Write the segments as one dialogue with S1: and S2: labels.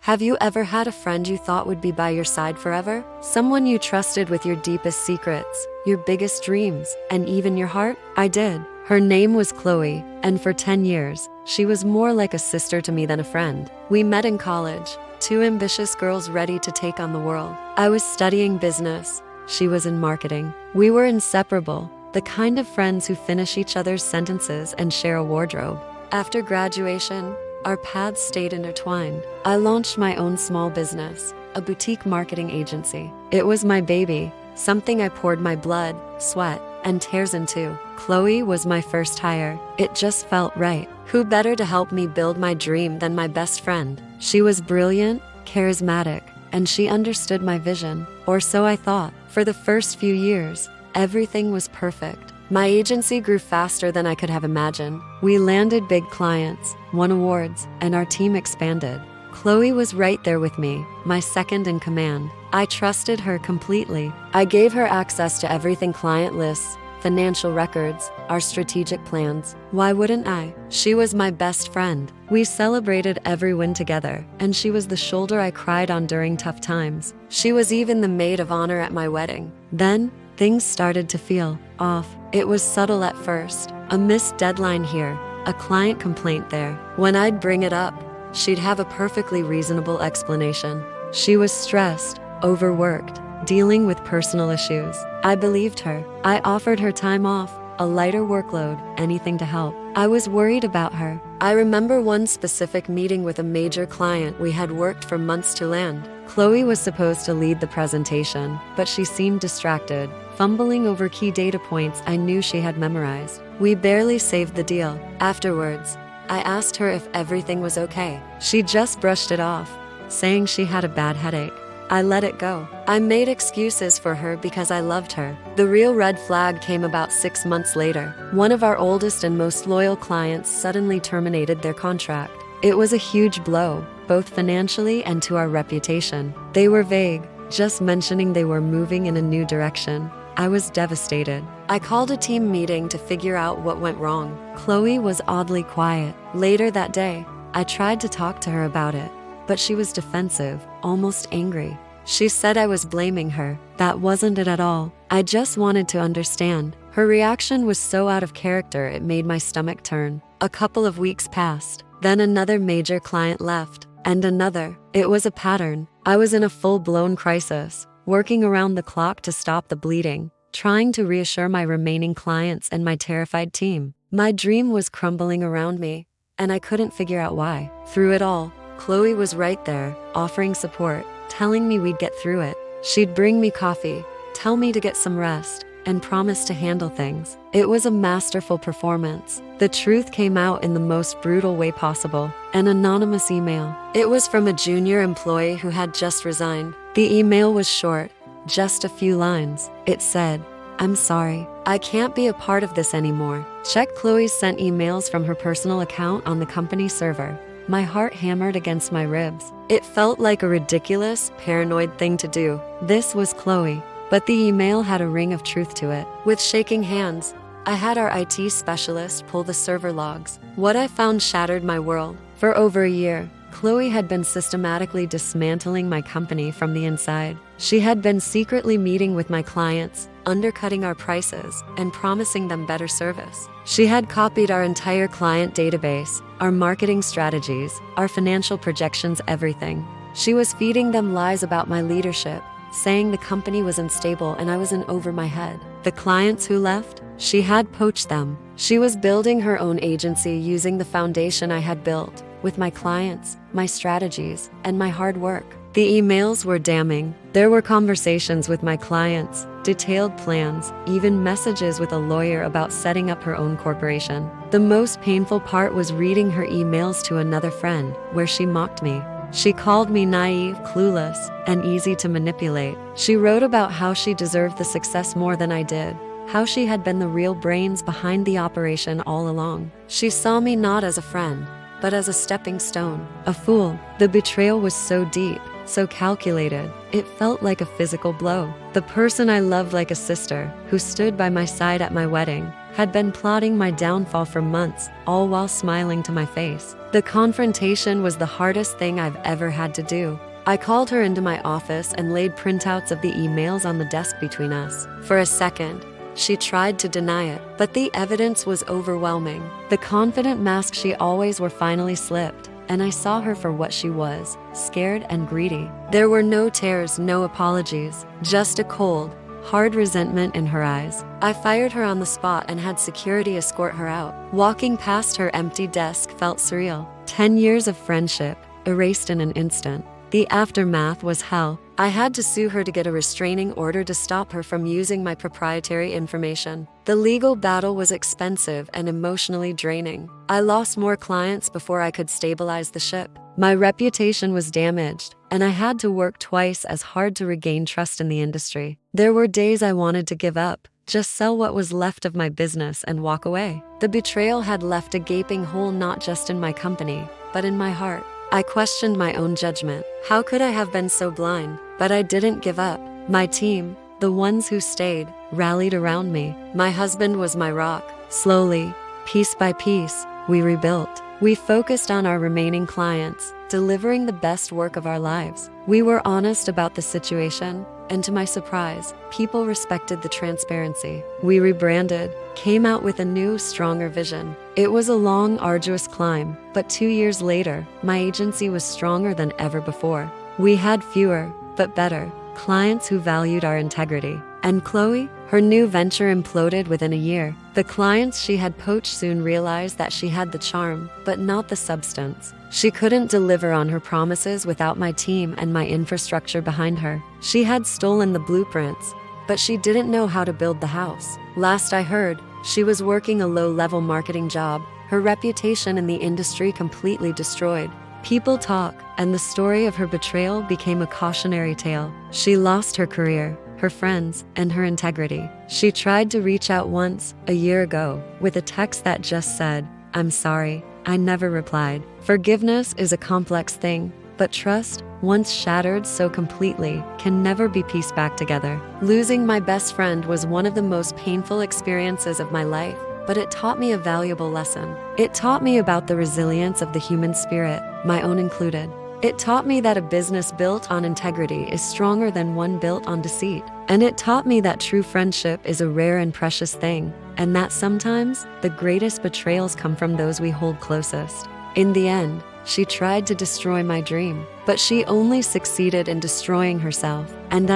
S1: Have you ever had a friend you thought would be by your side forever? Someone you trusted with your deepest secrets, your biggest dreams, and even your heart? I did. Her name was Chloe, and for 10 years, she was more like a sister to me than a friend. We met in college, two ambitious girls ready to take on the world. I was studying business. She was in marketing. We were inseparable, the kind of friends who finish each other's sentences and share a wardrobe. After graduation, our paths stayed intertwined. I launched my own small business, a boutique marketing agency. It was my baby, something I poured my blood, sweat, and tears into. Chloe was my first hire. It just felt right. Who better to help me build my dream than my best friend? She was brilliant, charismatic, and she understood my vision, or so I thought. For the first few years, everything was perfect. My agency grew faster than I could have imagined. We landed big clients, won awards, and our team expanded. Chloe was right there with me, my second in command. I trusted her completely. I gave her access to everything: client lists, financial records, our strategic plans. Why wouldn't I? She was my best friend. We celebrated every win together, and she was the shoulder I cried on during tough times. She was even the maid of honor at my wedding. Then, things started to feel off. It was subtle at first. A missed deadline here, a client complaint there. When I'd bring it up, she'd have a perfectly reasonable explanation. She was stressed, overworked, dealing with personal issues. I believed her. I offered her time off, a lighter workload, anything to help. I was worried about her. I remember one specific meeting with a major client we had worked for months to land. Chloe was supposed to lead the presentation, but she seemed distracted, fumbling over key data points I knew she had memorized. We barely saved the deal. Afterwards, I asked her if everything was okay. She just brushed it off, saying she had a bad headache. I let it go. I made excuses for her because I loved her. The real red flag came about 6 months later. One of our oldest and most loyal clients suddenly terminated their contract. It was a huge blow, both financially and to our reputation. They were vague, just mentioning they were moving in a new direction. I was devastated. I called a team meeting to figure out what went wrong. Chloe was oddly quiet. Later that day, I tried to talk to her about it, but she was defensive, almost angry. She said I was blaming her. That wasn't it at all. I just wanted to understand. Her reaction was so out of character it made my stomach turn. A couple of weeks passed. Then another major client left, and another. It was a pattern. I was in a full-blown crisis, working around the clock to stop the bleeding, trying to reassure my remaining clients and my terrified team. My dream was crumbling around me, and I couldn't figure out why. Through it all, Chloe was right there, offering support, telling me we'd get through it. She'd bring me coffee, tell me to get some rest, and promise to handle things. It was a masterful performance. The truth came out in the most brutal way possible. An anonymous email. It was from a junior employee who had just resigned. The email was short, just a few lines. It said, "I'm sorry. I can't be a part of this anymore." Check. Chloe sent emails from her personal account on the company server. My heart hammered against my ribs. It felt like a ridiculous, paranoid thing to do. This was Chloe. But the email had a ring of truth to it. With shaking hands, I had our IT specialist pull the server logs. What I found shattered my world. For over a year, Chloe had been systematically dismantling my company from the inside. She had been secretly meeting with my clients, undercutting our prices, and promising them better service. She had copied our entire client database, our marketing strategies, our financial projections, everything. She was feeding them lies about my leadership, saying the company was unstable and I was in over my head. The clients who left, she had poached them. She was building her own agency using the foundation I had built, with my clients, my strategies, and my hard work. The emails were damning. There were conversations with my clients, detailed plans, even messages with a lawyer about setting up her own corporation. The most painful part was reading her emails to another friend, where she mocked me. She called me naive, clueless, and easy to manipulate. She wrote about how she deserved the success more than I did, how she had been the real brains behind the operation all along. She saw me not as a friend, but as a stepping stone. A fool. The betrayal was so deep, so calculated. It felt like a physical blow. The person I loved like a sister, who stood by my side at my wedding, had been plotting my downfall for months, all while smiling to my face. The confrontation was the hardest thing I've ever had to do. I called her into my office and laid printouts of the emails on the desk between us. For a second, she tried to deny it, but the evidence was overwhelming. The confident mask she always wore finally slipped, and I saw her for what she was, scared and greedy. There were no tears, no apologies, just a cold, hard resentment in her eyes. I fired her on the spot and had security escort her out. Walking past her empty desk felt surreal. 10 years of friendship, erased in an instant. The aftermath was hell. I had to sue her to get a restraining order to stop her from using my proprietary information. The legal battle was expensive and emotionally draining. I lost more clients before I could stabilize the ship. My reputation was damaged, and I had to work twice as hard to regain trust in the industry. There were days I wanted to give up, just sell what was left of my business and walk away. The betrayal had left a gaping hole not just in my company, but in my heart. I questioned my own judgment. How could I have been so blind? But I didn't give up. My team, the ones who stayed, rallied around me. My husband was my rock. Slowly, piece by piece, we rebuilt. We focused on our remaining clients, delivering the best work of our lives. We were honest about the situation, and to my surprise, people respected the transparency. We rebranded, came out with a new, stronger vision. It was a long, arduous climb, but 2 years later, my agency was stronger than ever before. We had fewer, but better, clients who valued our integrity. And Chloe? Her new venture imploded within a year. The clients she had poached soon realized that she had the charm, but not the substance. She couldn't deliver on her promises without my team and my infrastructure behind her. She had stolen the blueprints, but she didn't know how to build the house. Last I heard, she was working a low-level marketing job, her reputation in the industry completely destroyed. People talk, and the story of her betrayal became a cautionary tale. She lost her career, her friends, and her integrity. She tried to reach out once, a year ago, with a text that just said, "I'm sorry." I never replied. Forgiveness is a complex thing, but trust, once shattered so completely, can never be pieced back together. Losing my best friend was one of the most painful experiences of my life, but it taught me a valuable lesson. It taught me about the resilience of the human spirit, my own included. It taught me that a business built on integrity is stronger than one built on deceit. And it taught me that true friendship is a rare and precious thing, and that sometimes the greatest betrayals come from those we hold closest. In the end, she tried to destroy my dream, but she only succeeded in destroying herself. And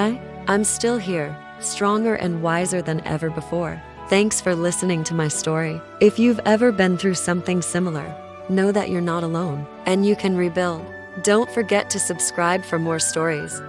S1: I'm still here, stronger and wiser than ever before. Thanks for listening to my story. If you've ever been through something similar, know that you're not alone, and you can rebuild. Don't forget to subscribe for more stories.